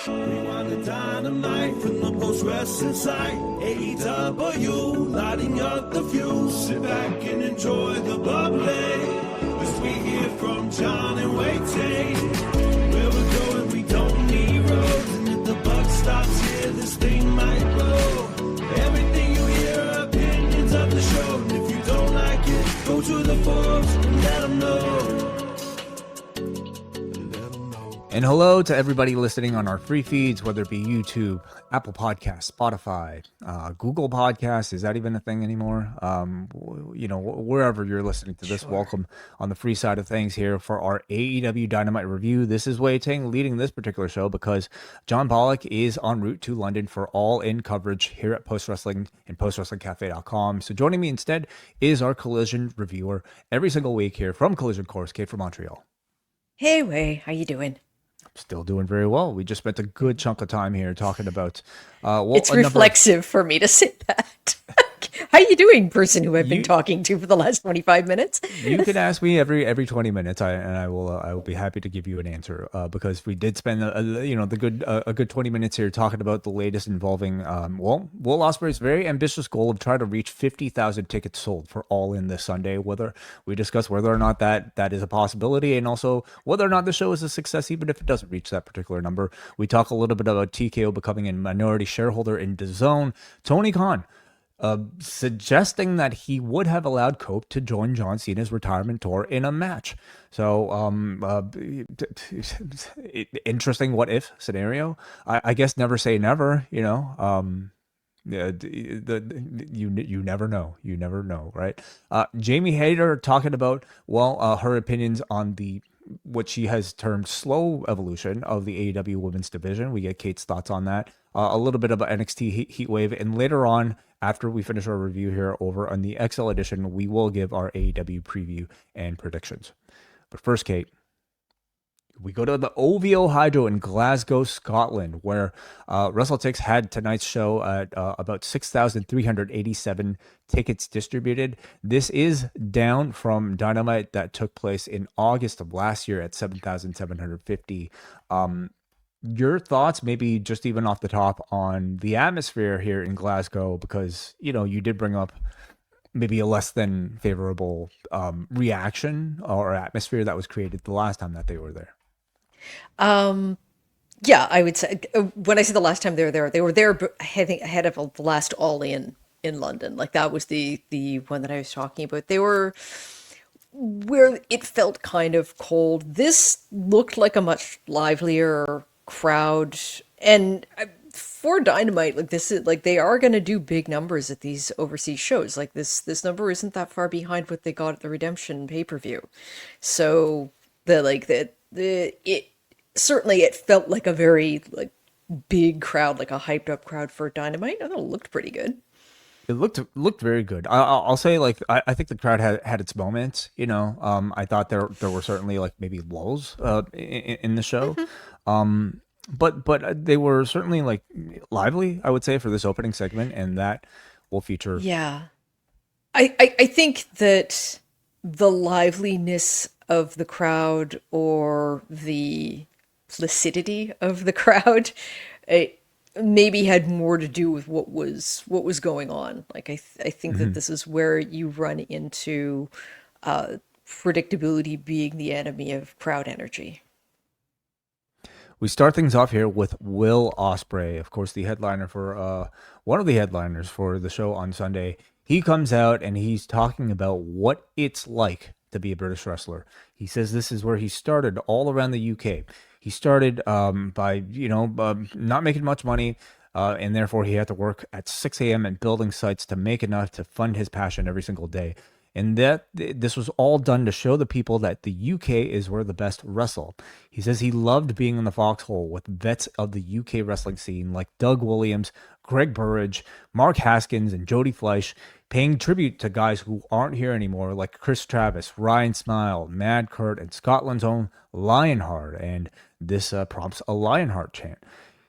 Rewind-A-Dynamite from the post-wrestling site. AEW, lighting up the fuse. Sit back and enjoy the bubbly as we hear from Jon and Wai Ting. Where we're going, we don't need roads. And if the buck stops here, this thing might blow. Everything you hear are opinions of the show. And if you don't like it, go to the forums and let them know. And hello to everybody listening on our free feeds, whether it be YouTube, Apple Podcasts, Spotify, Google Podcasts. Is that even a thing anymore? Wherever you're listening to this, Welcome on the free side of things here for our AEW Dynamite review. This is Wai Ting leading this particular show because John Pollock is en route to London for all-in coverage here at Post Wrestling and postwrestlingcafe.com. So joining me instead is our Collision reviewer every single week here from Collision Course, Kate from Montreal. Hey, Wai, how you doing? Still doing very well. We just spent a good chunk of time here talking about... it's reflexive for me to say that. How you doing, person who I've been talking to for the last 25 minutes? You can ask me every 20 minutes, I will be happy to give you an answer because we did spend a good 20 minutes here talking about the latest involving Will Ospreay's very ambitious goal of trying to reach 50,000 tickets sold for All In this Sunday. Whether we discuss whether or not that is a possibility, and also whether or not the show is a success, even if it doesn't reach that particular number. We talk a little bit about TKO becoming a minority shareholder in DAZN. Tony Khan suggesting that he would have allowed Cope to join John Cena's retirement tour in a match. So, interesting what if scenario. I guess never say never. You never know. You never know, right? Jamie Hayter talking about her opinions on what she has termed slow evolution of the AEW women's division. We get Kate's thoughts on that. A little bit about NXT Heatwave, and later on, after we finish our review here over on the XL edition, we will give our AEW preview and predictions. But first, Kate, we go to the OVO Hydro in Glasgow, Scotland, where WrestleTix had tonight's show at about 6,387 tickets distributed. This is down from Dynamite that took place in August of last year at 7,750. Your thoughts, maybe just even off the top, on the atmosphere here in Glasgow, because, you did bring up maybe a less than favorable reaction or atmosphere that was created the last time that they were there. Yeah, I would say when I say the last time they were there, I think ahead of the last All In London. Like that was the one that I was talking about. They were where it felt kind of cold. This looked like a much livelier crowd, and for Dynamite, like this is like they are going to do big numbers at these overseas shows. Like this number isn't that far behind what they got at the Redemption pay-per-view. So it certainly felt like a very big crowd, like a hyped up crowd for Dynamite. I thought it looked pretty good. It looked very good. I'll say I think the crowd had its moments. I thought there were certainly maybe lulls in the show. Mm-hmm. But they were certainly lively, I would say, for this opening segment, and that will feature. Yeah, I think that the liveliness of the crowd or the placidity of the crowd, it maybe had more to do with what was going on. I think that this is where you run into predictability being the enemy of crowd energy. We start things off here with Will Ospreay, of course, the headliner for one of the headliners for the show on Sunday. He comes out and he's talking about what it's like to be a British wrestler. He says this is where he started all around the UK. He started by not making much money, and therefore he had to work at 6 a.m. at building sites to make enough to fund his passion every single day. And that this was all done to show the people that the UK is where the best wrestle. He says he loved being in the foxhole with vets of the UK wrestling scene like Doug Williams, Greg Burridge, Mark Haskins, and Jody Fleisch, paying tribute to guys who aren't here anymore like Chris Travis, Ryan Smile, Mad Kurt, and Scotland's own Lionheart. And this prompts a Lionheart chant.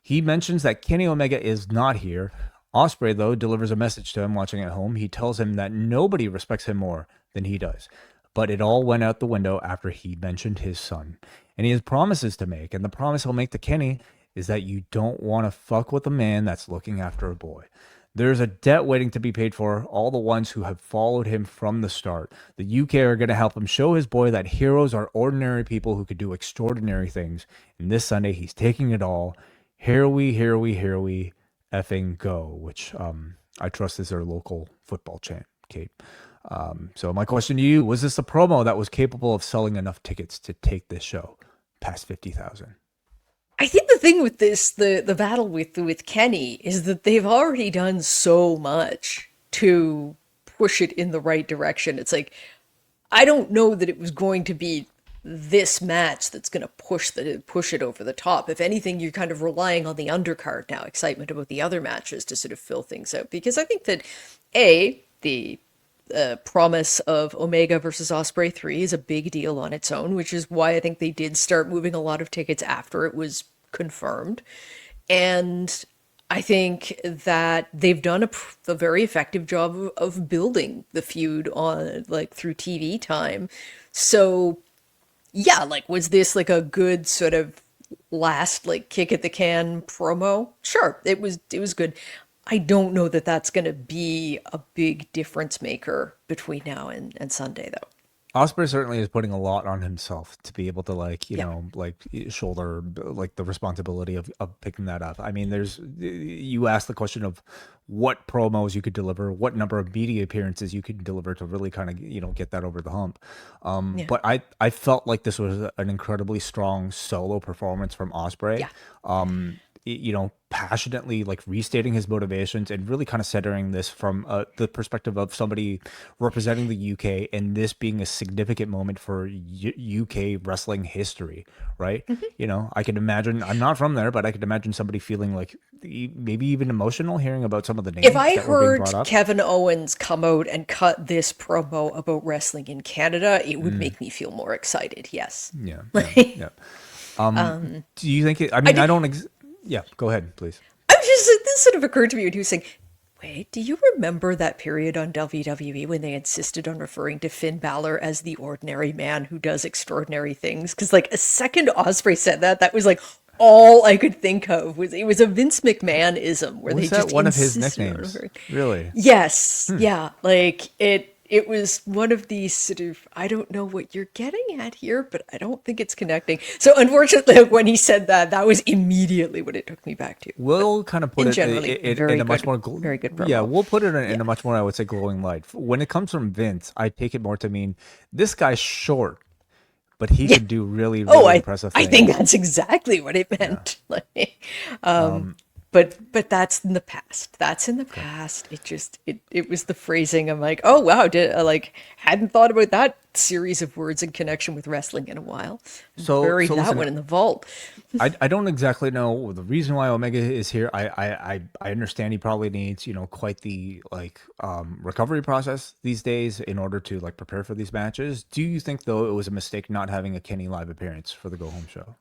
He mentions that Kenny Omega is not here. Ospreay, though, delivers a message to him watching at home. He tells him that nobody respects him more than he does. But it all went out the window after he mentioned his son. And he has promises to make. And the promise he'll make to Kenny is that you don't want to fuck with a man that's looking after a boy. There's a debt waiting to be paid for all the ones who have followed him from the start. The UK are going to help him show his boy that heroes are ordinary people who could do extraordinary things. And this Sunday, he's taking it all. Here we effing go, which I trust is their local football chant, Kate. So my question to you, was this a promo that was capable of selling enough tickets to take this show past 50,000? I think the thing with this, the battle with Kenny, is that they've already done so much to push it in the right direction. It's like, I don't know that it was going to be this match that's going to push it over the top. If anything, you're kind of relying on the undercard now, excitement about the other matches to sort of fill things out. Because I think that the promise of Omega versus Ospreay 3 is a big deal on its own, which is why I think they did start moving a lot of tickets after it was confirmed. And I think that they've done a very effective job of building the feud on, like, through TV time. So yeah, like, was this like a good sort of last, like, kick at the can promo? Sure, it was good. I don't know that that's going to be a big difference maker between now and Sunday, though. Ospreay certainly is putting a lot on himself to be able to, like, shoulder like the responsibility of picking that up. I mean, you asked the question of what promos you could deliver, what number of media appearances you could deliver to really kind of, get that over the hump. But I felt like this was an incredibly strong solo performance from Ospreay. Yeah. Passionately, like, restating his motivations and really kind of centering this from the perspective of somebody representing the UK, and this being a significant moment for UK wrestling history, right? I can imagine, I'm not from there, but I could imagine somebody feeling like maybe even emotional hearing about some of the names If I that were being heard brought up. Kevin Owens come out and cut this promo about wrestling in Canada, it would make me feel more excited. Yes. Yeah. Do you think it, I mean, I don't, yeah, go ahead, please. This sort of occurred to me when he was saying, wait, do you remember that period on WWE when they insisted on referring to Finn Balor as the ordinary man who does extraordinary things? Because, like, a second Ospreay said that was like all I could think of. It was a Vince McMahon-ism where Was they that just one of his insisted on nicknames? referring. Really? Yes. Yeah. Like, it was one of these sort of, I don't know what you're getting at here, but I don't think it's connecting. So unfortunately, when he said that was immediately what it took me back to. We'll kind of put it in a much more very good promo. Yeah, we'll put it in a much more, I would say, glowing light. When it comes from Vince, I take it more to mean this guy's short, but he can do really impressive things. I think that's exactly what it meant. Yeah. But that's in the past. That's in the past. It was the phrasing. I'm like, oh wow, hadn't thought about that series of words in connection with wrestling in a while. Buried that one in the vault. I don't exactly know the reason why Omega is here. I understand he probably needs, quite the recovery process these days in order to prepare for these matches. Do you think though it was a mistake not having a Kenny live appearance for the Go Home show?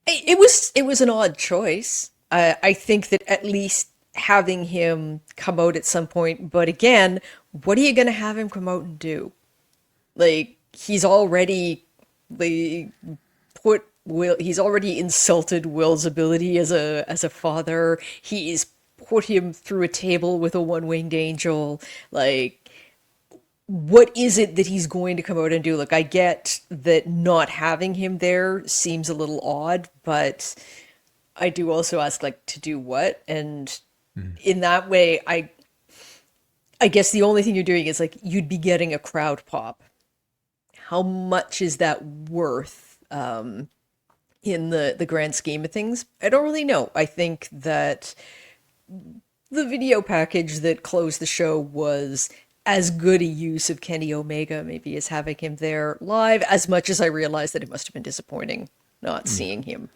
It was an odd choice. I think that at least having him come out at some point, but again, what are you going to have him come out and do? Like, he's already he's already insulted Will's ability as a father. He's put him through a table with a one-winged angel. Like, what is it that he's going to come out and do? Like, I get that not having him there seems a little odd, but I do also ask, to do what? And in that way, I guess the only thing you're doing is, you'd be getting a crowd pop. How much is that worth in the grand scheme of things? I don't really know. I think that the video package that closed the show was as good a use of Kenny Omega, maybe, as having him there live, as much as I realized that it must have been disappointing not seeing him.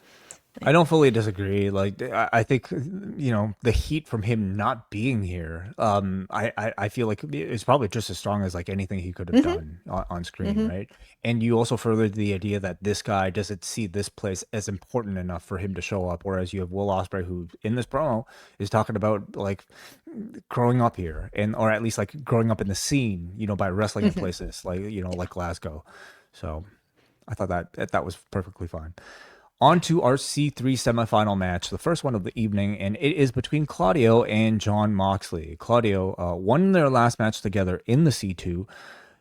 I don't fully disagree. I think, the heat from him not being here, I feel like it's probably just as strong as anything he could have done on screen, right? And you also furthered the idea that this guy doesn't see this place as important enough for him to show up, whereas you have Will Ospreay, who in this promo is talking about growing up here, or at least growing up in the scene, by wrestling in places like Glasgow. So I thought that was perfectly fine. On to our C3 semifinal match, the first one of the evening, and it is between Claudio and Jon Moxley. Claudio won their last match together in the C2.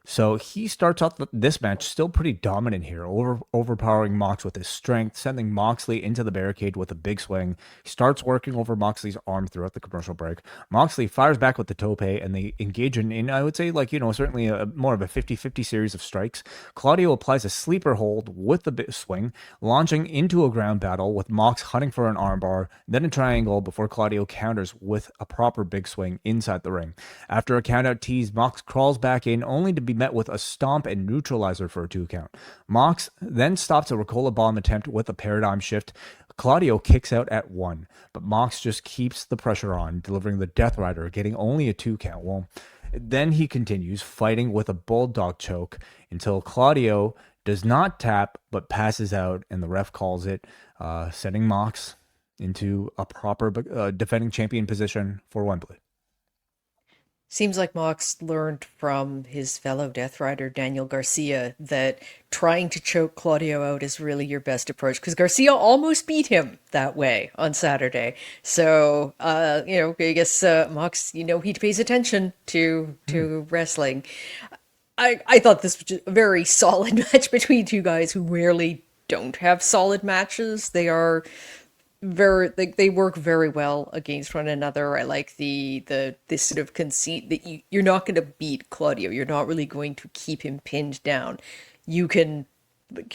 So he starts off this match still pretty dominant here, overpowering Mox with his strength, sending Moxley into the barricade with a big swing. He starts working over Moxley's arm throughout the commercial break. Moxley fires back with the tope, and they engage in I would say, certainly more of a 50-50 series of strikes. Claudio applies a sleeper hold with the big swing, launching into a ground battle with Mox hunting for an armbar, then a triangle before Claudio counters with a proper big swing inside the ring. After a countout tease, Mox crawls back in, only to be met with a stomp and neutralizer for a 2 count. Mox then stops a Ricola bomb attempt with a paradigm shift. Claudio kicks out at 1, but Mox just keeps the pressure on, delivering the Death Rider, getting only a 2 count. Well, then he continues fighting with a bulldog choke until Claudio does not tap but passes out, and the ref calls it, sending Mox into a proper defending champion position for Wembley. Seems like Mox learned from his fellow Death Rider, Daniel Garcia, that trying to choke Claudio out is really your best approach, because Garcia almost beat him that way on Saturday. So, I guess Mox, he pays attention to wrestling. I thought this was just a very solid match between two guys who rarely don't have solid matches. They are they work very well against one another. I like this sort of conceit that you're not going to beat Claudio. You're not really going to keep him pinned down. You can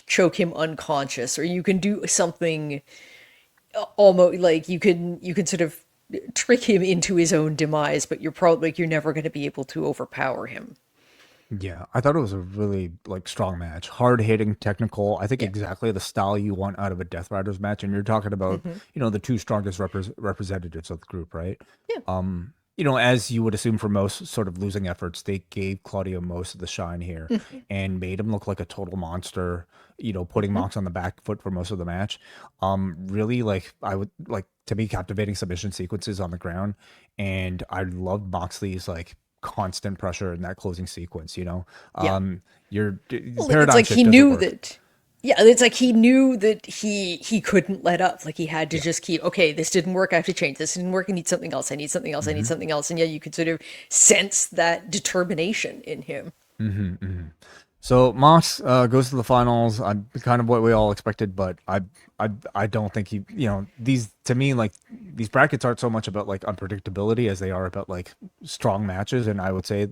choke him unconscious, or you can do something almost like you can sort of trick him into his own demise, but you're never going to be able to overpower him. Yeah, I thought it was a really strong match, hard hitting, technical. I think exactly the style you want out of a Death Riders match, and you're talking about the two strongest representatives of the group, right? Yeah. As you would assume for most sort of losing efforts, they gave Claudio most of the shine here and made him look like a total monster. Putting Mox on the back foot for most of the match. Really, I would like to be captivating submission sequences on the ground, and I loved Moxley's constant pressure in that closing sequence. It's like he knew that. Yeah, it's like he knew that he couldn't let up. Like he had to just keep, okay, this didn't work, I have to change. This didn't work, I need something else. I need something else. I need something else. And you could sort of sense that determination in him. So Mox goes to the finals. I'm kind of what we all expected, but I don't think these, to me, these brackets aren't so much about unpredictability as they are about strong matches. And I would say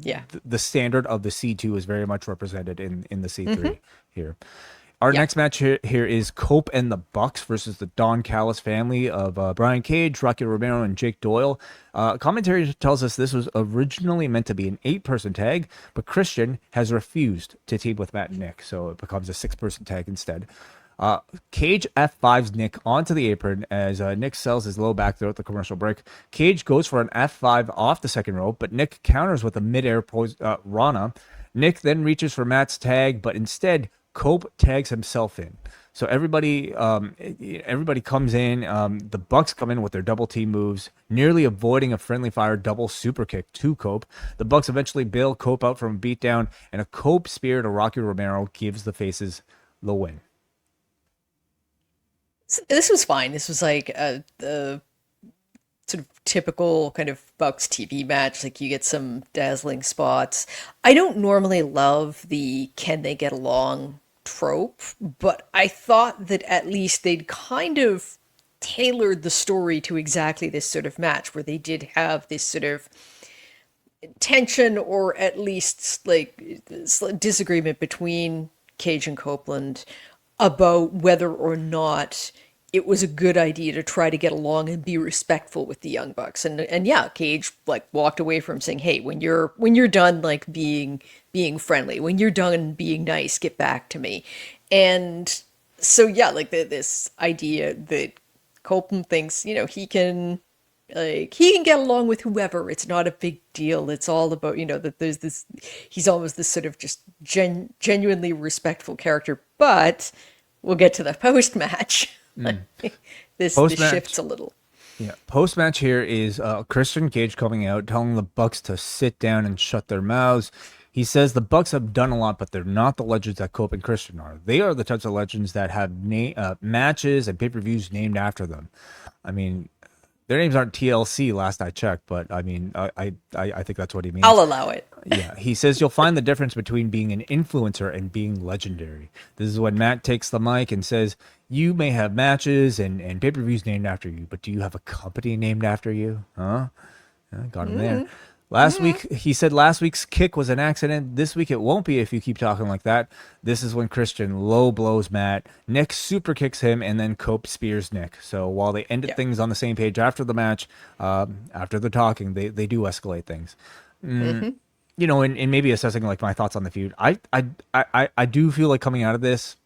the standard of the C2 is very much represented in the C3 here. Our next match here is Cope and the Bucks versus the Don Callis family of Brian Cage, Rocky Romero, and Jake Doyle. Commentary tells us this was originally meant to be an 8-person tag, but Christian has refused to team with Matt and Nick, so it becomes a 6-person tag instead. Cage F5s Nick onto the apron as Nick sells his low back throughout the commercial break. Cage goes for an F5 off the second rope, but Nick counters with a midair Rana. Nick then reaches for Matt's tag, but instead Cope tags himself in. So everybody comes in. The Bucks come in with their double team moves, nearly avoiding a friendly fire double super kick to Cope. The Bucks eventually bail Cope out from a beatdown, and a Cope spear to Rocky Romero gives the faces the win. This was fine. This was the sort of typical kind of Bucks TV match. You get some dazzling spots. I don't normally love the can they get along trope, but I thought that at least they'd kind of tailored the story to exactly this sort of match, where they did have this sort of tension, or at least disagreement between Cage and Copeland about whether or not it was a good idea to try to get along and be respectful with the Young Bucks. And yeah, Cage walked away from saying, hey, when you're done being friendly, when you're done being nice, get back to me. And so yeah, this idea that Copeland thinks, he can get along with whoever. It's not a big deal. It's all about, that there's this, he's almost this sort of just genuinely respectful character. But we'll get to the post-match. This shifts a little. Yeah. Post-match here is Christian Cage coming out, telling the Bucks to sit down and shut their mouths. He says the Bucks have done a lot, but they're not the legends that Cope and Christian are. They are the types of legends that have matches and pay-per-views named after them. I mean, their names aren't TLC last I checked, but I mean, I think that's what he means. I'll allow it. Yeah, he says you'll find the difference between being an influencer and being legendary. This is when Matt takes the mic and says, you may have matches and pay-per-views named after you, but do you have a company named after you? Huh? Yeah, got him there. Last week, he said last week's kick was an accident. This week it won't be if you keep talking like that. This is when Christian low blows Matt. Nick super kicks him, and then Cope spears Nick. So while they ended things on the same page after the match, after the talking, they do escalate things. You know, and maybe assessing like my thoughts on the feud, I do feel like coming out of this,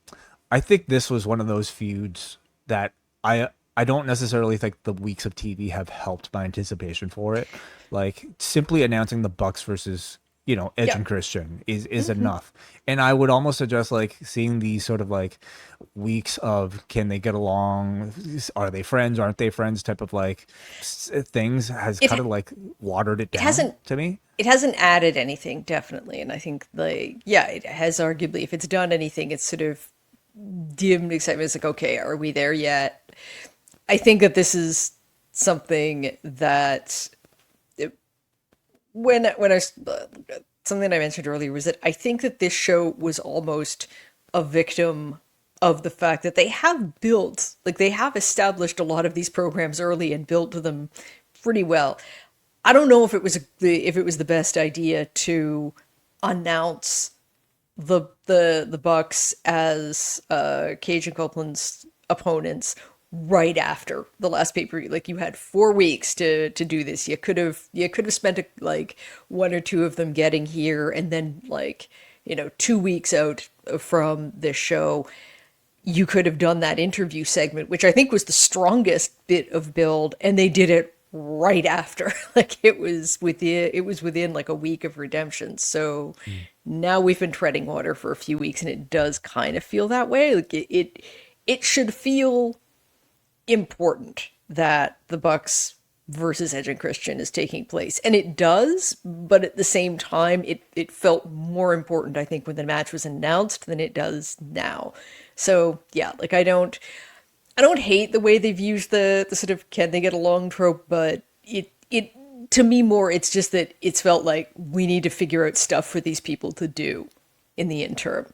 I think this was one of those feuds that I don't necessarily think the weeks of TV have helped my anticipation for it. Like simply announcing the Bucks versus, you know, Edge and Christian is enough. And I would almost suggest like seeing these sort of like weeks of can they get along? Are they friends? Aren't they friends? Type of like things has kind of like watered it down to me. It hasn't added anything, definitely. And I think like, it has arguably, if it's done anything, it's sort of dimmed excitement. It's like, okay, are we there yet? I think that this is something that something I mentioned earlier was that I think that this show was almost a victim of the fact that they have established a lot of these programs early and built them pretty well. I don't know if it was the best idea to announce the Bucks as Cage and Copeland's opponents right after the last pay-per-view. Like you had 4 weeks to do this. You could have spent like 1 or 2 of them getting here, and then like 2 weeks out from this show, you could have done that interview segment, which I think was the strongest bit of build, and they did it right after. Like it was within like a week of Redemption. So now we've been treading water for a few weeks, and it does kind of feel that way. Like it should feel important that the Bucks versus Edge and Christian is taking place, and it does, but at the same time it felt more important, I think, when the match was announced than it does now. So yeah, like I don't hate the way they've used the sort of can they get along trope, but it to me more it's just that it's felt like we need to figure out stuff for these people to do in the interim.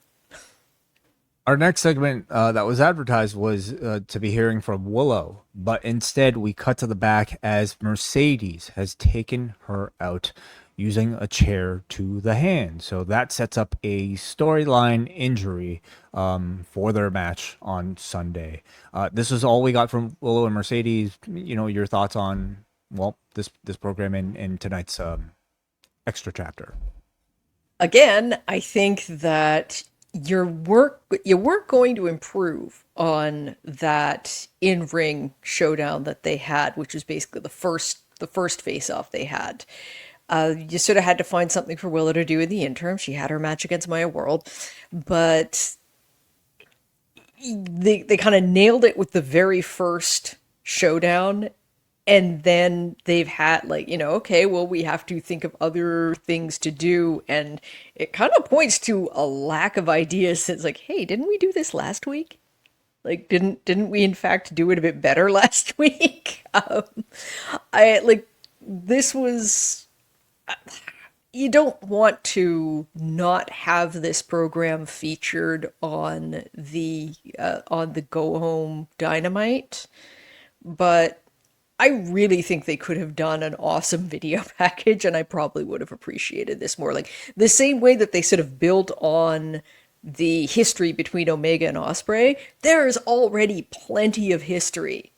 Our next segment that was advertised was to be hearing from Willow, but instead we cut to the back as Mercedes has taken her out using a chair to the hand. So that sets up a storyline injury for their match on Sunday. This is all we got from Willow and Mercedes. You know, your thoughts on, well, this program in tonight's extra chapter. Again, I think that you weren't going to improve on that in-ring showdown that they had, which was basically the first face-off they had. You sort of had to find something for Willow to do in the interim. She had her match against Maya World, but they kind of nailed it with the very first showdown. And then they've had like, okay, well, we have to think of other things to do. And it kind of points to a lack of ideas. It's like, hey, didn't we do this last week? Like, didn't we in fact do it a bit better last week? This was, you don't want to not have this program featured on the Go Home Dynamite, but I really think they could have done an awesome video package, and I probably would have appreciated this more. Like the same way that they sort of built on the history between Omega and Ospreay, there is already plenty of history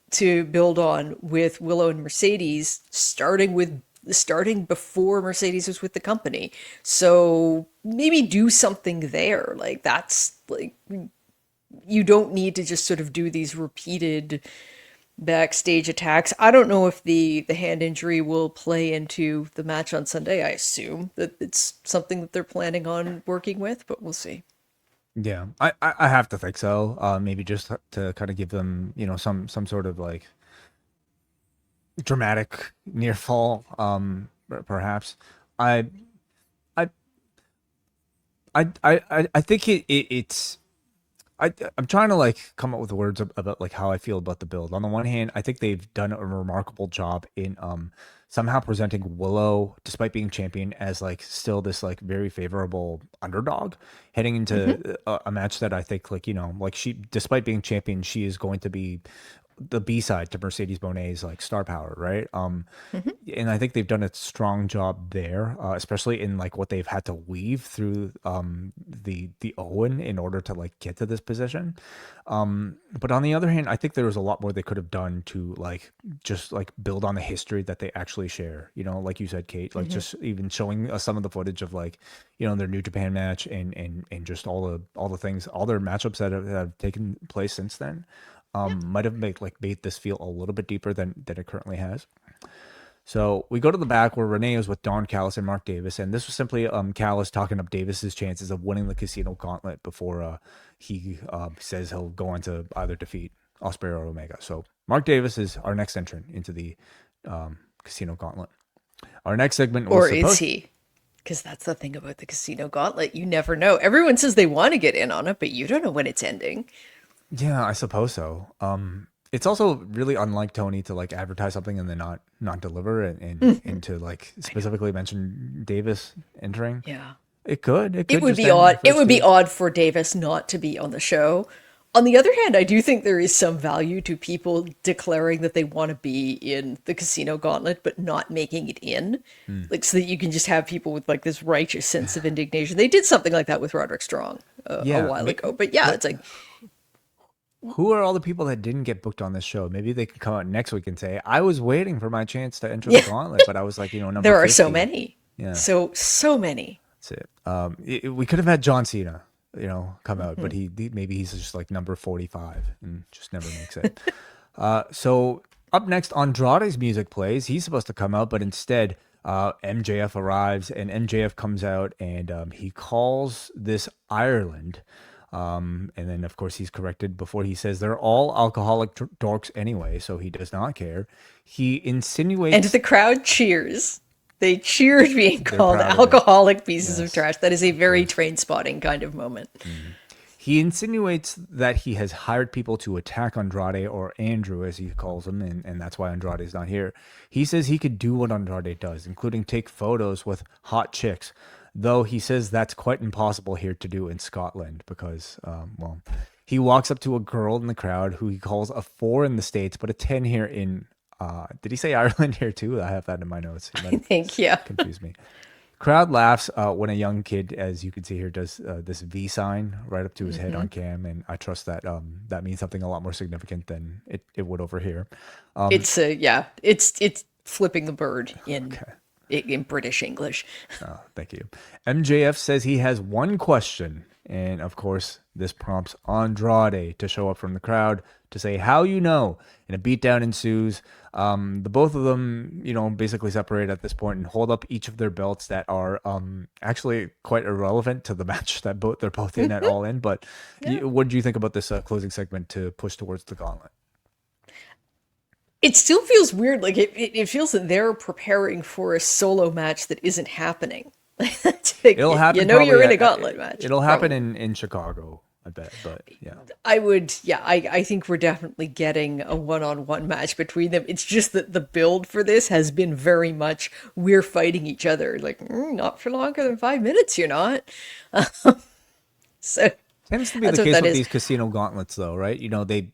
to build on with Willow and Mercedes, starting before Mercedes was with the company. So maybe do something there. Like that's like, you don't need to just sort of do these repeated backstage attacks. I don't know if the hand injury will play into the match on Sunday. I assume that it's something that they're planning on working with, but we'll see. Yeah, I have to think so. Maybe just to kind of give them, some sort of like dramatic near fall, perhaps. I I think it's I'm trying to like come up with words about like how I feel about the build. On the one hand, I think they've done a remarkable job in somehow presenting Willow, despite being champion, as like still this like very favorable underdog heading into a match that I think like like she, despite being champion, she is going to be the B side to Mercedes Moné's like star power, right? And I think they've done a strong job there, especially in like what they've had to weave through the Owen in order to like get to this position. But on the other hand, I think there was a lot more they could have done to like just like build on the history that they actually share. Like you said, Kate, like just even showing us some of the footage of like their New Japan match and just all the things, all their matchups that have taken place since then. Might have made this feel a little bit deeper than it currently has. So we go to the back where Renee is with Don Callis and Mark Davis, and this was simply Callis talking up Davis's chances of winning the Casino Gauntlet before he says he'll go on to either defeat Ospreay or Omega. So Mark Davis is our next entrant into the Casino Gauntlet. Our next segment was is he? Because that's the thing about the Casino Gauntlet. You never know. Everyone says they want to get in on it, but you don't know when it's ending. Yeah, I suppose so. It's also really unlike Tony to like advertise something and then not deliver and to like specifically mention Davis entering. Yeah. It could It would be odd. It would be odd for Davis not to be on the show. On the other hand, I do think there is some value to people declaring that they want to be in the Casino Gauntlet, but not making it in. Like, so that you can just have people with like this righteous sense of indignation. They did something like that with Roderick Strong a while ago. But yeah, it's like, who are all the people that didn't get booked on this show? Maybe they can come out next week and say, I was waiting for my chance to enter the gauntlet, but I was like, number there are 50. so many. Yeah. So many. That's it. We could have had John Cena, come out, but maybe he's just like number 45 and just never makes it. So up next, Andrade's music plays. He's supposed to come out, but instead MJF arrives, and MJF comes out and he calls this Ireland. And then of course he's corrected before he says they're all alcoholic dorks anyway, so he does not care. He insinuates, and the crowd cheers. They cheered being called alcoholic pieces of trash. That is a very Train Spotting kind of moment. He insinuates that he has hired people to attack Andrade, or Andrew as he calls him, and that's why Andrade is not here. He says he could do what Andrade does, including take photos with hot chicks. Though he says that's quite impossible here to do in Scotland because, he walks up to a girl in the crowd who he calls a 4 in the States, but a 10 here in, did he say Ireland here too? I have that in my notes. I think, yeah. Confused me. Crowd laughs when a young kid, as you can see here, does this V sign right up to his head on cam, and I trust that that means something a lot more significant than it would over here. It's flipping the bird in British English. Oh, thank you. MJF says he has one question, and of course this prompts Andrade to show up from the crowd to say how and a beatdown ensues. The both of them basically separate at this point and hold up each of their belts that are actually quite irrelevant to the match that they're both in at All In. But what do you think about this closing segment to push towards the gauntlet? It still feels weird. Like it feels that they're preparing for a solo match that isn't happening. It'll happen. You're in a gauntlet match. It'll happen in Chicago, I bet. But yeah, I think we're definitely getting a one-on-one match between them. It's just that the build for this has been very much we're fighting each other. Like not for longer than 5 minutes. You're not. So. Tends to be the case with these casino gauntlets, though, right?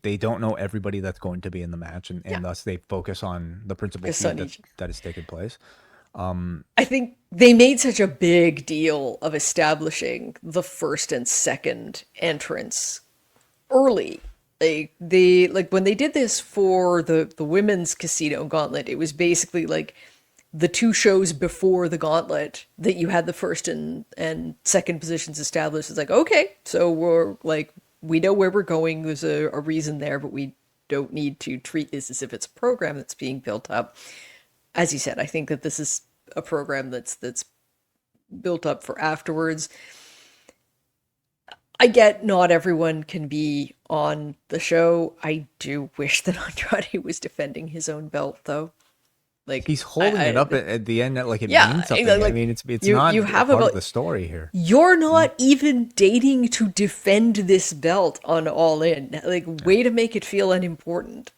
They don't know everybody that's going to be in the match, and thus they focus on the principal feud that is taking place. I think they made such a big deal of establishing the first and second entrance early. Like when they did this for the women's casino gauntlet, it was basically like the 2 shows before the gauntlet that you had the first and second positions established. It's like, okay, so we know where we're going. There's a reason there, but we don't need to treat this as if it's a program that's being built up. As you said, I think that this is a program that's built up for afterwards. I get not everyone can be on the show. I do wish that Andrade was defending his own belt, though. Like He's holding it up at the end like it yeah, means something. I like mean, it's you not you a have part about of the story here. you're not even dating to defend this belt on All In. Like, way to make it feel unimportant.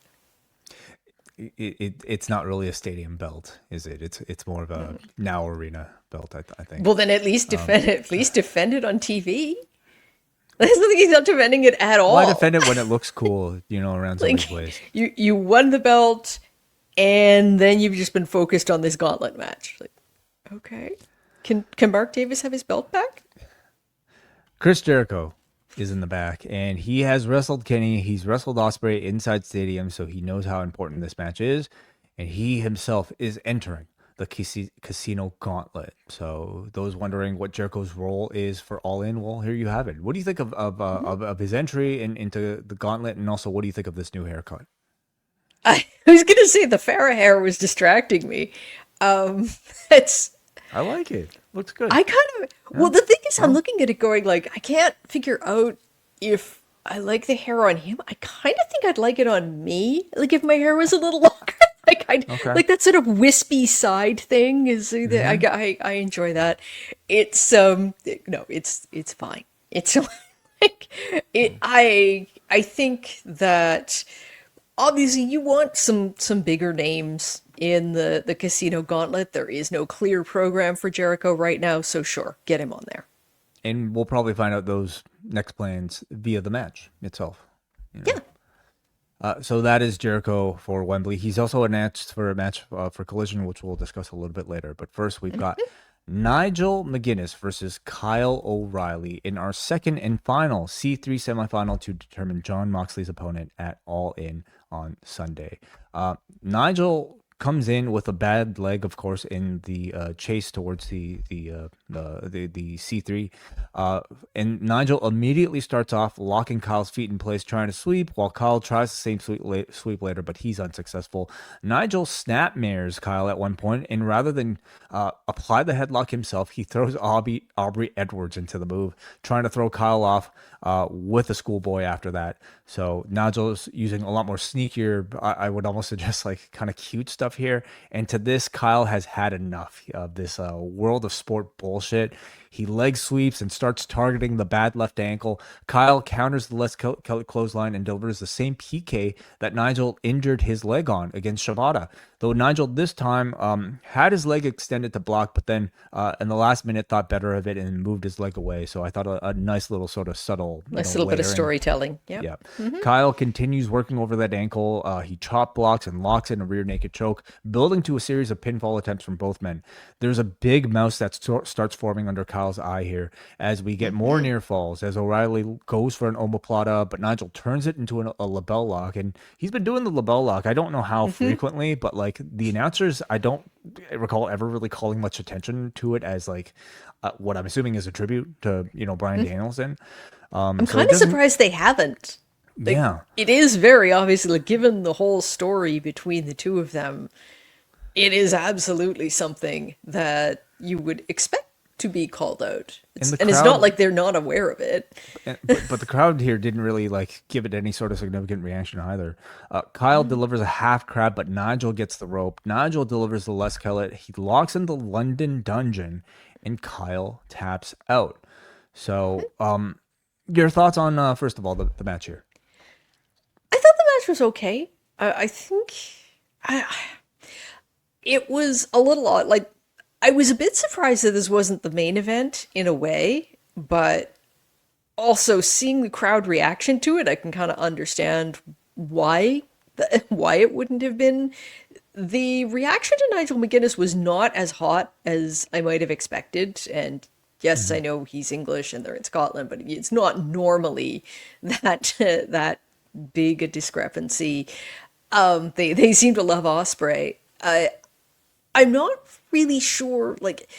It's not really a stadium belt, is it? It's more of a now arena belt, I think. Well, then at least defend it. At least defend it on TV. That's the thing. He's not defending it at all. Why defend it when it looks cool, around somebody's Like, waist? you won the belt, and then you've just been focused on this gauntlet match. Like, okay, can Mark Davis have his belt back? Chris Jericho is in the back, and he has wrestled Kenny. He's wrestled Ospreay inside stadium, so he knows how important this match is. And he himself is entering the Casino Gauntlet. So those wondering what Jericho's role is for All In, well, here you have it. What do you think of his entry into the Gauntlet, and also what do you think of this new haircut? I was gonna say the Farrah hair was distracting me. It's I like it. Looks good. I kind of well, the thing is, I'm looking at it going like I can't figure out if I like the hair on him. I kind of think I'd like it on me. Like if my hair was a little longer. Like that sort of wispy side thing is I enjoy that. It's no, it's fine. It's like it. I think that obviously you want some bigger names in the Casino Gauntlet. There is no clear program for Jericho right now, so sure, get him on there. And we'll probably find out those next plans via the match itself. Yeah. So that is Jericho for Wembley. He's also announced for a match for Collision, which we'll discuss a little bit later. But first, we've got Nigel McGuinness versus Kyle O'Reilly in our second and final C3 semifinal to determine Jon Moxley's opponent at All In on Sunday. Nigel comes in with a bad leg, of course, in the chase towards the C3, and Nigel immediately starts off locking Kyle's feet in place, trying to sweep, while Kyle tries the same sweep later, but he's unsuccessful. Nigel snapmares Kyle at one point, and rather than apply the headlock himself, he throws Aubrey Edwards into the move, trying to throw Kyle off with a schoolboy after that. So Nigel's using a lot more sneakier, I would almost suggest like kind of cute stuff here. And to this, Kyle has had enough of this world of sport bullshit. He leg sweeps and starts targeting the bad left ankle. Kyle counters the left clothesline and delivers the same PK that Nigel injured his leg on against Shibata. Though Nigel this time had his leg extended to block, but then in the last minute thought better of it and moved his leg away. So I thought a nice little sort of subtle, nice little bit of storytelling. Yeah. Kyle continues working over that ankle. He chop blocks and locks in a rear naked choke, building to a series of pinfall attempts from both men. There's a big mouse that starts forming under Kyle's eye here as we get more near falls, as O'Reilly goes for an omoplata, but Nigel turns it into a label lock, and he's been doing the label lock. I don't know how frequently, but like the announcers, I don't recall ever really calling much attention to it as like what I'm assuming is a tribute to Bryan Danielson. I'm kind of surprised they haven't. Like, it is very obviously, like, given the whole story between the two of them, it is absolutely something that you would expect to be called out. And it's not like they're not aware of it. But the crowd here didn't really like give it any sort of significant reaction either. Kyle delivers a half crab, but Nigel gets the rope. Nigel delivers the Les Kellet. He locks in the London Dungeon, and Kyle taps out. So, your thoughts on first of all the match here? I thought the match was okay. I think it was a little odd. Like, I was a bit surprised that this wasn't the main event in a way, but also seeing the crowd reaction to it, I can kind of understand why it wouldn't have been. The reaction to Nigel McGuinness was not as hot as I might have expected, and yes, I know he's English and they're in Scotland, but it's not normally that big a discrepancy. They seem to love Ospreay. I'm not really sure, like,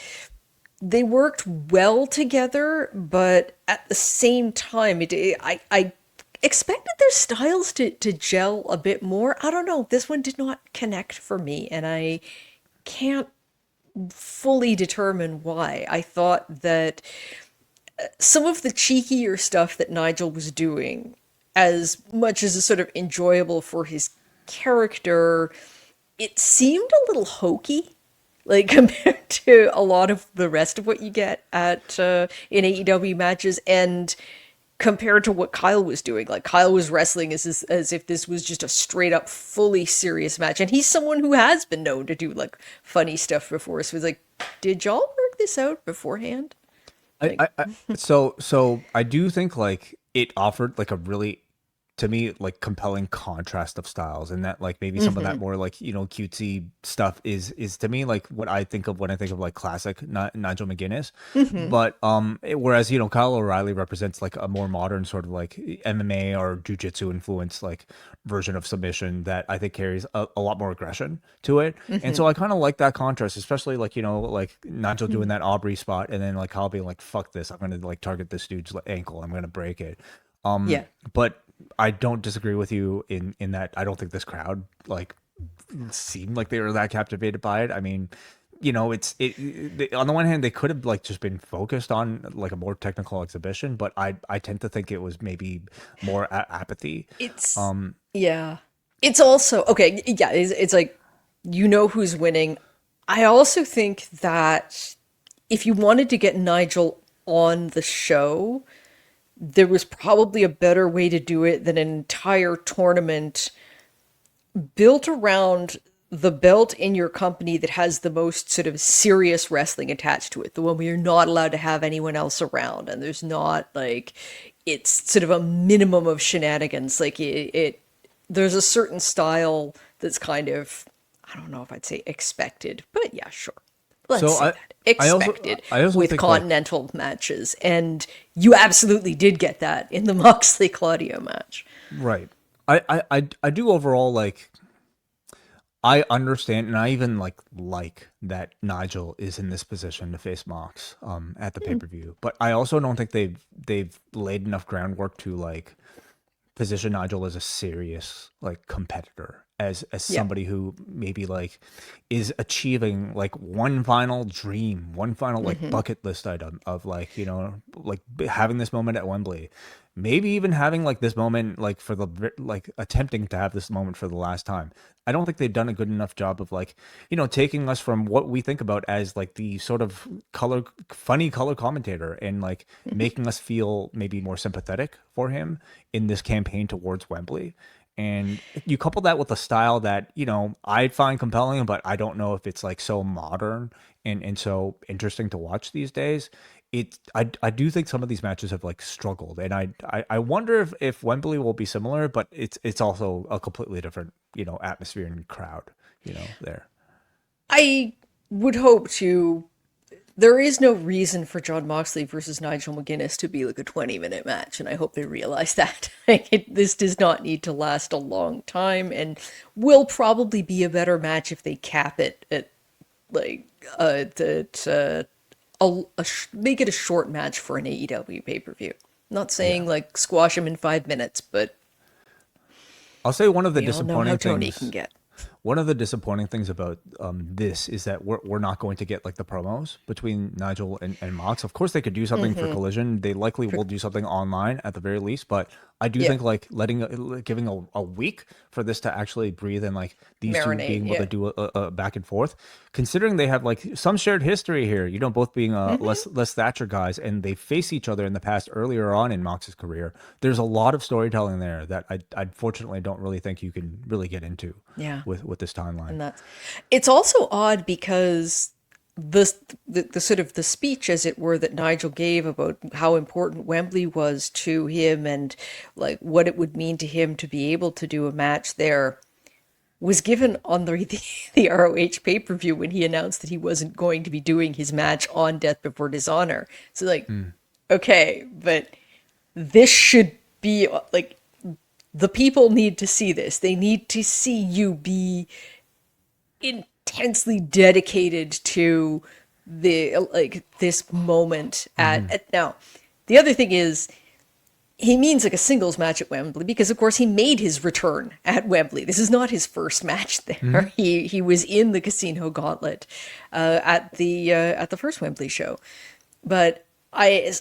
they worked well together, but at the same time, I expected their styles to gel a bit more. I don't know, this one did not connect for me, and I can't fully determine why. I thought that some of the cheekier stuff that Nigel was doing, as much as is sort of enjoyable for his character, it seemed a little hokey, like compared to a lot of the rest of what you get at in AEW matches, and compared to what Kyle was doing. Like Kyle was wrestling as if this was just a straight up, fully serious match, and he's someone who has been known to do like funny stuff before. So it's like, did y'all work this out beforehand? So I do think like it offered like a really, to me, like compelling contrast of styles, and that like maybe some of that more like, you know, cutesy stuff is to me like what I think of when I think of like classic Nigel McGuinness. But whereas, you know, Kyle O'Reilly represents like a more modern sort of like MMA or jiu-jitsu influence like version of submission that I think carries a lot more aggression to it. And so I kind of like that contrast, especially like, you know, like Nigel doing that Aubrey spot, and then like Kyle being like, fuck this, I'm gonna like target this dude's ankle, I'm gonna break it. Yeah. But I don't disagree with you in that I don't think this crowd like seemed like they were that captivated by it. I mean, you know, on the one hand, they could have like just been focused on like a more technical exhibition, but I tend to think it was maybe more apathy. Yeah. It's also, okay, yeah, it's like, you know who's winning. I also think that if you wanted to get Nigel on the show, there was probably a better way to do it than an entire tournament built around the belt in your company that has the most sort of serious wrestling attached to it, the one where you're not allowed to have anyone else around, and there's not like, it's sort of a minimum of shenanigans. Like there's a certain style that's kind of, I don't know if I'd say expected, but yeah, sure. Let's say that. Expected I also with think, continental matches. And you absolutely did get that in the Moxley-Claudio match. Right. I do overall like, I understand, and I even like that Nigel is in this position to face Mox at the pay-per-view. But I also don't think they've laid enough groundwork to like position Nigel as a serious like competitor, as somebody who maybe like is achieving like one final dream, one final like bucket list item of like, you know, like having this moment at Wembley, maybe even having like this moment like for the like attempting to have this moment for the last time. I don't think they've done a good enough job of like, you know, taking us from what we think about as like the sort of funny color commentator, and like making us feel maybe more sympathetic for him in this campaign towards Wembley. And you couple that with a style that, you know, I find compelling, but I don't know if it's like so modern and so interesting to watch these days. I do think some of these matches have like struggled, and I wonder if Wembley will be similar, but it's also a completely different, you know, atmosphere and crowd, you know, there. I would hope to. There is no reason for Jon Moxley versus Nigel McGuinness to be like a 20-minute match, and I hope they realize that. This does not need to last a long time, and will probably be a better match if they cap it at like make it a short match for an AEW pay-per-view. Not saying like squash him in 5 minutes, but I'll say one of the we all know how disappointing Tony things. can get. One of the disappointing things about this is that we're not going to get like the promos between Nigel and Mox. Of course, they could do something for Collision. They likely will do something online at the very least. But I do think like giving a week for this to actually breathe, and like these two being able to do a back and forth, considering they have like some shared history here. You know, both being Les Thatcher guys, and they face each other in the past earlier on in Mox's career. There's a lot of storytelling there that I unfortunately don't really think you can really get into. With this timeline. And it's also odd because the sort of the speech, as it were, that Nigel gave about how important Wembley was to him and like what it would mean to him to be able to do a match there, was given on the ROH pay-per-view when he announced that he wasn't going to be doing his match on Death Before Dishonor. So like, okay, but this should be like, the people need to see this. They need to see you be intensely dedicated to the like this moment at now. The other thing is, he means like a singles match at Wembley because of course he made his return at Wembley. This is not his first match there. He was in the Casino Gauntlet at the first Wembley show. But I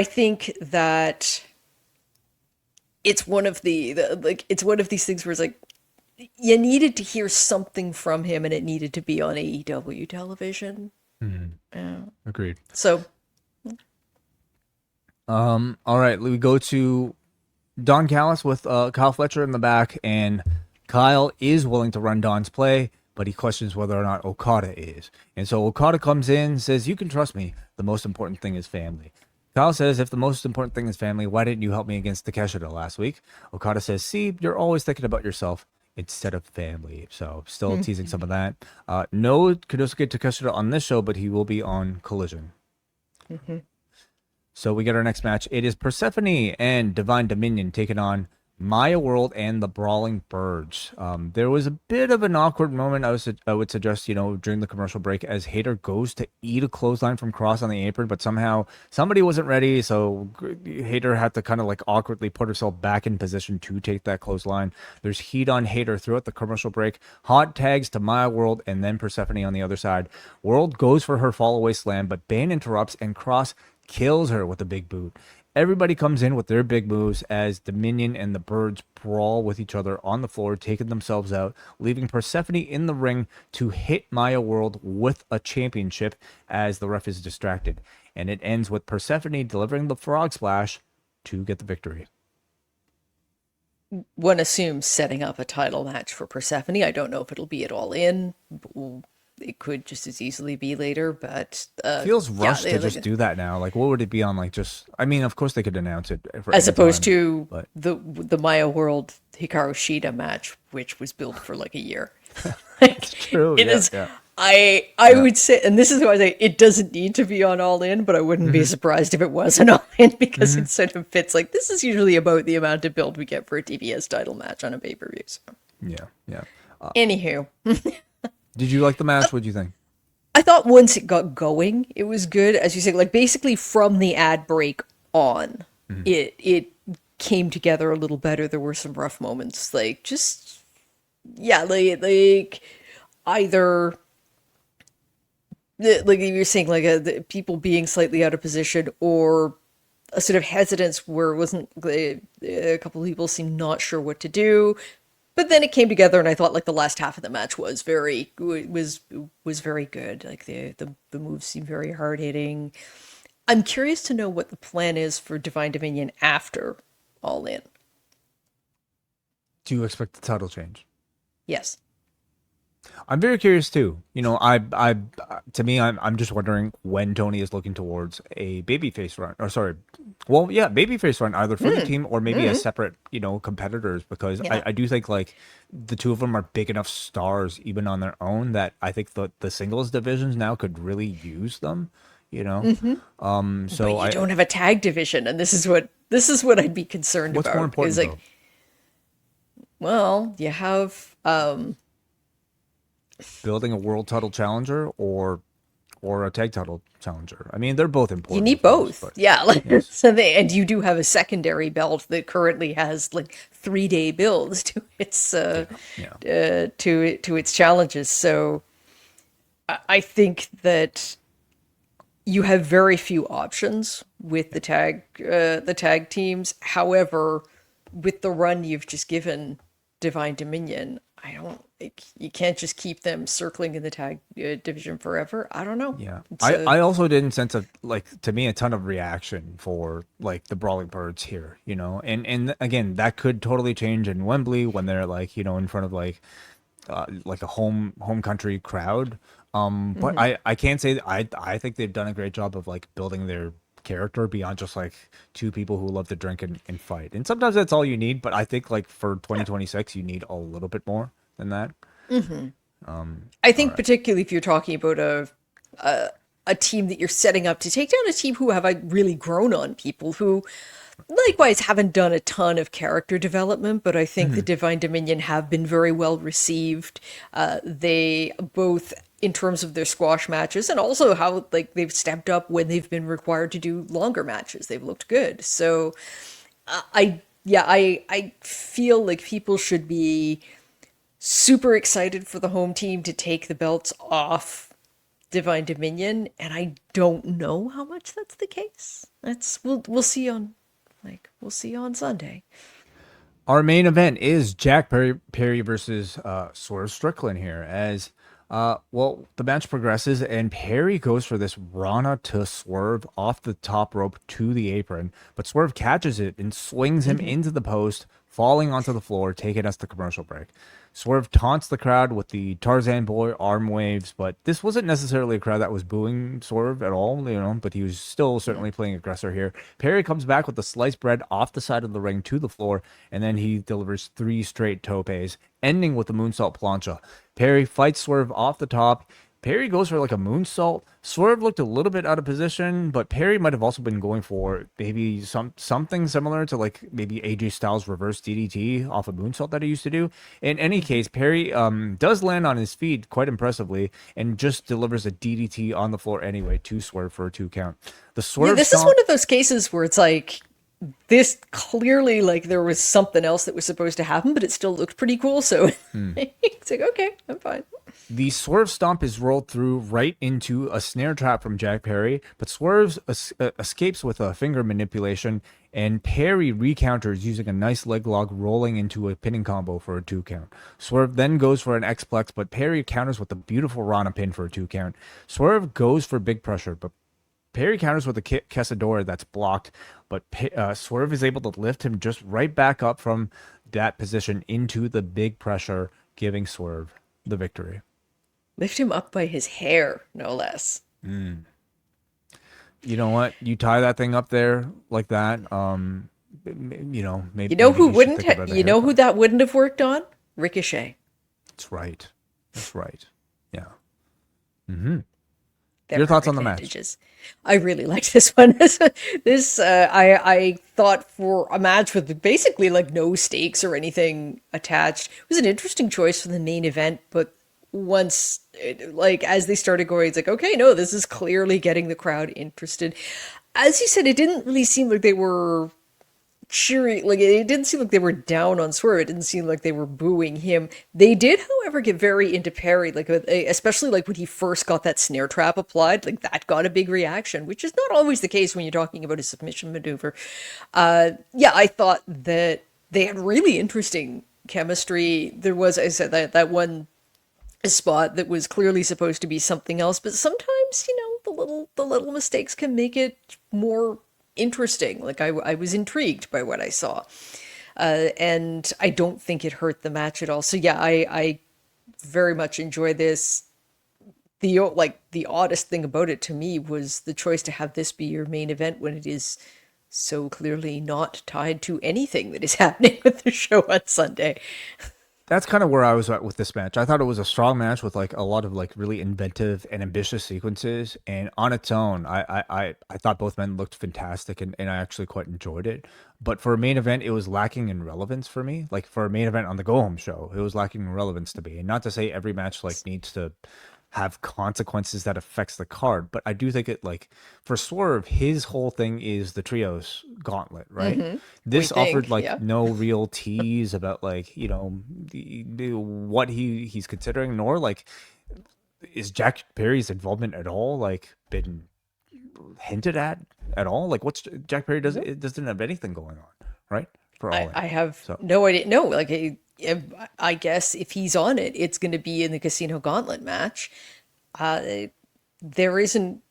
think that it's one of it's one of these things where it's like, you needed to hear something from him, and it needed to be on AEW television. Agreed. So All right, we go to Don Callis with Kyle Fletcher in the back, and Kyle is willing to run Don's play, but he questions whether or not Okada is. And so Okada comes in, says, "You can trust me. The most important thing is family." Kyle says, "If the most important thing is family, why didn't you help me against Takeshita last week?" Okada says, "See, you're always thinking about yourself instead of family." So still teasing some of that. No Konosuke Takeshita on this show, but he will be on Collision. So we get our next match. It is Persephone and Divine Dominion taking on Maya World and the Brawling Birds. There was a bit of an awkward moment, I would suggest, during the commercial break, as Hayter goes to eat a clothesline from Cross on the apron, but somehow somebody wasn't ready, so Hayter had to kind of like awkwardly put herself back in position to take that clothesline. There's heat on Hayter throughout the commercial break. Hot tags to Maya World and then Persephone on the other side. World goes for her fallaway slam, but Bane interrupts and Cross kills her with a big boot. Everybody comes in with their big moves as Dominion and the Birds brawl with each other on the floor, taking themselves out, leaving Persephone in the ring to hit Maya World with a championship as the ref is distracted. And it ends with Persephone delivering the frog splash to get the victory. one assumes setting up a title match for Persephone. I don't know if it'll be at All In. It could just as easily be later, but Feels rushed to just do that now. Like, what would it be on? Like, just, I mean, of course they could announce it for as opposed time, to but the Maya World Hikaru Shida match, which was built for like a year. it's true. It Yeah, is. yeah. I would say, and this is why I say it doesn't need to be on All In, but I wouldn't be surprised if it was an All In because it sort of fits. Like, this is usually about the amount of build we get for a TBS title match on a pay per view. So. Yeah, yeah. Anywho. Did you like the match? What do you think? I thought once it got going, it was good. As you say, like basically from the ad break on, it came together a little better. There were some rough moments, like just like either like you're saying, like the people being slightly out of position, or a sort of hesitance where it wasn't a couple of people seemed not sure what to do. But then it came together, and I thought like the last half of the match was very good. Like the moves seemed very hard hitting. I'm curious to know what the plan is for Divine Dominion after All In. Do you expect the title change? Yes. I'm very curious too. To me, I'm just wondering when Tony is looking towards a babyface run, or sorry, well, yeah, babyface run either for the team or maybe as separate, competitors, because I do think like the two of them are big enough stars even on their own that I think the singles divisions now could really use them. So But you don't have a tag division, and this is what I'd be concerned what's about. more important, Like, though? well, you have Building a world title challenger or a tag title challenger? I mean, they're both important. you need of course, both. but- Yeah. Like, and you do have a secondary belt that currently has like 3-day builds to its to its challenges. So I think that you have very few options with the tag teams. However, with the run you've just given Divine Dominion, you can't just keep them circling in the tag division forever. I don't know. Yeah, I also didn't sense to me a ton of reaction for like the Brawling Birds here, and again that could totally change in Wembley when they're like in front of like a home country crowd. But I can't say that I think they've done a great job of like building their character beyond just like two people who love to drink and fight, and sometimes that's all you need. But I think like for 2026 you need a little bit more than that. I think particularly if you're talking about a team that you're setting up to take down a team who have really grown on people who likewise haven't done a ton of character development, but I think the Divine Dominion have been very well received. They both in terms of their squash matches and also how like they've stepped up when they've been required to do longer matches. They've looked good. So I feel like people should be super excited for the home team to take the belts off Divine Dominion, and I don't know how much that's the case. We'll see on Sunday. Our main event is Jack Perry versus Swerve Strickland here. As the match progresses and Perry goes for this Rana to Swerve off the top rope to the apron, but Swerve catches it and swings him into the post, falling onto the floor, taking us to commercial break. Swerve taunts the crowd with the Tarzan boy arm waves, but this wasn't necessarily a crowd that was booing Swerve at all, but he was still certainly playing aggressor here. Perry comes back with the sliced bread off the side of the ring to the floor, and then he delivers 3 straight topes, ending with the moonsault plancha. Perry fights Swerve off the top. Perry goes for like a moonsault. Swerve looked a little bit out of position, but Perry might have also been going for maybe something similar to like maybe AJ Styles' reverse DDT off a moonsault that he used to do. In any case, Perry does land on his feet quite impressively and just delivers a DDT on the floor anyway to Swerve for a 2 count. The Swerve this is one of those cases where it's like, this clearly, like, there was something else that was supposed to happen, but it still looked pretty cool. So it's like, okay, I'm fine. The Swerve stomp is rolled through right into a snare trap from Jack Perry, but Swerve escapes with a finger manipulation, and Perry recounters using a nice leg lock, rolling into a pinning combo for a 2 count. Swerve then goes for an X-Plex, but Perry counters with a beautiful Rana pin for a 2 count. Swerve goes for big pressure, but Perry counters with a Castagnoli that's blocked, but Swerve is able to lift him just right back up from that position into the big pressure, giving Swerve the victory. Lift him up by his hair, no less. You know what? You tie that thing up there like that. Maybe who wouldn't? Who that wouldn't have worked on? Ricochet. That's right. Yeah. Mm-hmm. Your thoughts on the match? I really liked this one. I thought for a match with basically like no stakes or anything attached, it was an interesting choice for the main event. But once, as they started going, it's like, okay, no, this is clearly getting the crowd interested. As you said, it didn't really seem like they were cheering, like it didn't seem like they were down on Swerve. It didn't seem like they were booing him. They did, however, get very into Perry, especially like when he first got that snare trap applied, like that got a big reaction, which is not always the case when you're talking about a submission maneuver. I thought that they had really interesting chemistry. There was, I said, that one spot that was clearly supposed to be something else, but sometimes, the little mistakes can make it more interesting. Like I was intrigued by what I saw, and I don't think it hurt the match at all. So yeah, I very much enjoyed this. The oddest thing about it to me was the choice to have this be your main event when it is so clearly not tied to anything that is happening with the show on Sunday. That's kind of where I was at with this match. I thought it was a strong match with like a lot of like really inventive and ambitious sequences, and on its own, I thought both men looked fantastic, and I actually quite enjoyed it. But for a main event, it was lacking in relevance for me. Like for a main event on the Go Home show, it was lacking in relevance to me. And not to say every match like needs to have consequences that affects the card, but I do think it, like, for Swerve, his whole thing is the trios gauntlet, right? Mm-hmm. This offered no real tease about like, what he's considering, nor like is Jack Perry's involvement at all like been hinted at all. Like what's Jack Perry doesn't have anything going on, right? For all I have no idea. No, like I guess if he's on it, it's going to be in the Casino Gauntlet match. There isn't,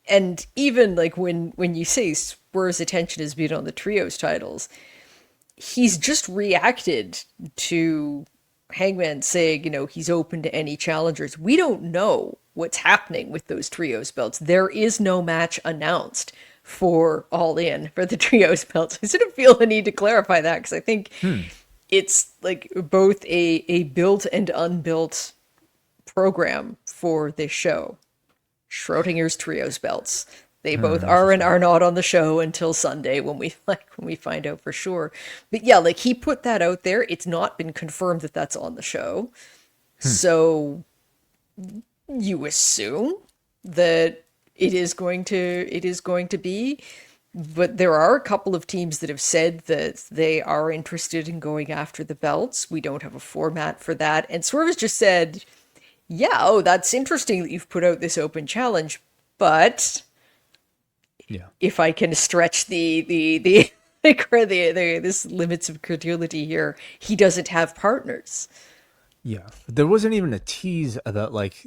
and even like when you say Swerve's attention has been on the trios titles, he's just reacted to Hangman saying, he's open to any challengers. We don't know what's happening with those trios belts. There is no match announced for All In for the trios belts. I sort of feel the need to clarify that because I think it's like both a built and unbuilt program for this show. Schrodinger's trios belts. They both are and are not on the show until Sunday when we find out for sure. But yeah, like he put that out there. It's not been confirmed that that's on the show. So you assume that it is going to be, but there are a couple of teams that have said that they are interested in going after the belts. We don't have a format for that. And Swerve has just said, that's interesting that you've put out this open challenge, but if I can stretch the like where this limits of credulity here. He doesn't have partners. Yeah, there wasn't even a tease about like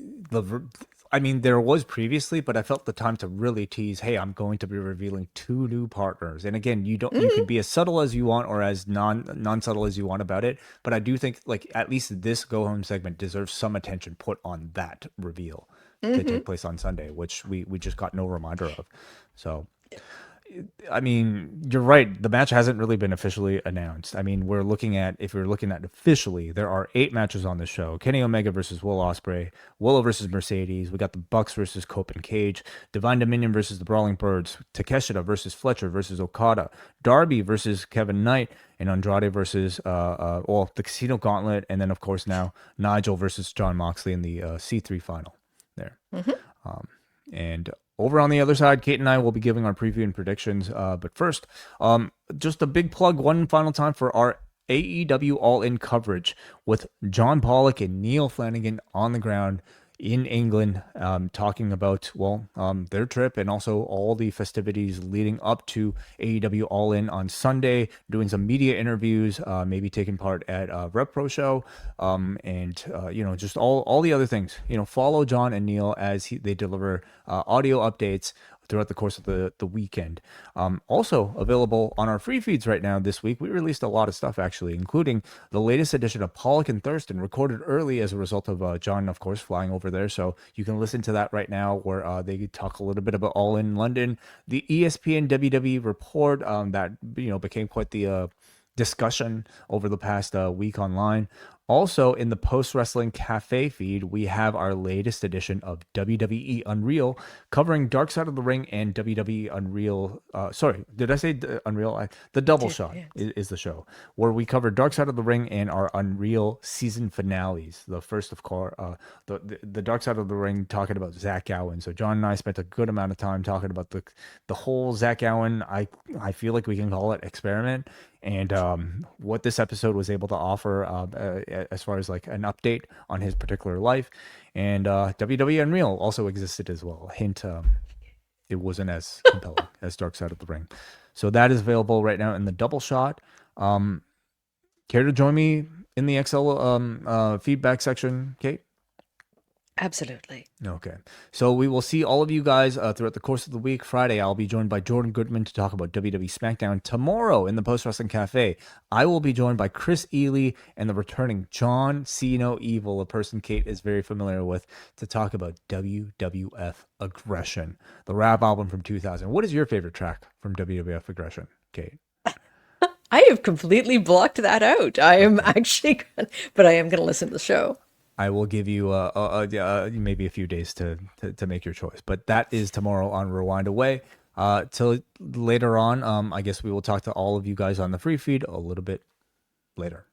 I mean, there was previously, but I felt the time to really tease. Hey, I'm going to be revealing two new partners, and again, you can be as subtle as you want or as non subtle as you want about it. But I do think like at least this go home segment deserves some attention put on that reveal to take place on Sunday, which we just got no reminder of. So. I mean, you're right. The match hasn't really been officially announced. I mean, if we're looking at officially, there are 8 matches on the show. Kenny Omega versus Will Ospreay, Willow versus Mercedes. We got the Bucks versus Cope and Cage, Divine Dominion versus the Brawling Birds, Takeshita versus Fletcher versus Okada, Darby versus Kevin Knight, and Andrade versus the Casino Gauntlet, and then of course now Nigel versus Jon Moxley in the C3 final there. And over on the other side, Kate and I will be giving our preview and predictions. But first, just a big plug one final time for our AEW All-In coverage with John Pollock and Neil Flanagan on the ground in England, talking about, their trip and also all the festivities leading up to AEW All In on Sunday, doing some media interviews, maybe taking part at a Rep Pro show, and just all the other things. Follow John and Neil as they deliver audio updates throughout the course of the weekend. Also available on our free feeds right now this week. We released a lot of stuff, actually, including the latest edition of Pollock and Thurston, recorded early as a result of John, of course, flying over there. So you can listen to that right now, where they talk a little bit about All In London, the ESPN WWE report that became quite the discussion over the past week online. Also, in the Post Wrestling Cafe feed, we have our latest edition of WWE Unreal, covering Dark Side of the Ring and WWE Unreal. Sorry, did I say Unreal? The Double Shot is the show, where we cover Dark Side of the Ring and our Unreal season finales. The first, of course, the Dark Side of the Ring, talking about Zach Gowan. So John and I spent a good amount of time talking about the whole Zach Gowan, I feel like we can call it, experiment, and what this episode was able to offer as far as like an update on his particular life. And WWE Unreal also existed as well. Hint, it wasn't as compelling as Dark Side of the Ring. So that is available right now in the Double Shot. Care to join me in the XL feedback section, Kate? Absolutely. Okay. So we will see all of you guys throughout the course of the week. Friday, I'll be joined by Jordan Goodman to talk about WWE SmackDown. Tomorrow in the Post Wrestling Cafe, I will be joined by Chris Ely and the returning John Cena Evil, a person Kate is very familiar with, to talk about WWF Aggression, the rap album from 2000. What is your favorite track from WWF Aggression, Kate? I have completely blocked that out. I am actually, but I am going to listen to the show. I will give you maybe a few days to make your choice. But that is tomorrow on Rewind-A-Wai. Till later on, I guess we will talk to all of you guys on the free feed a little bit later.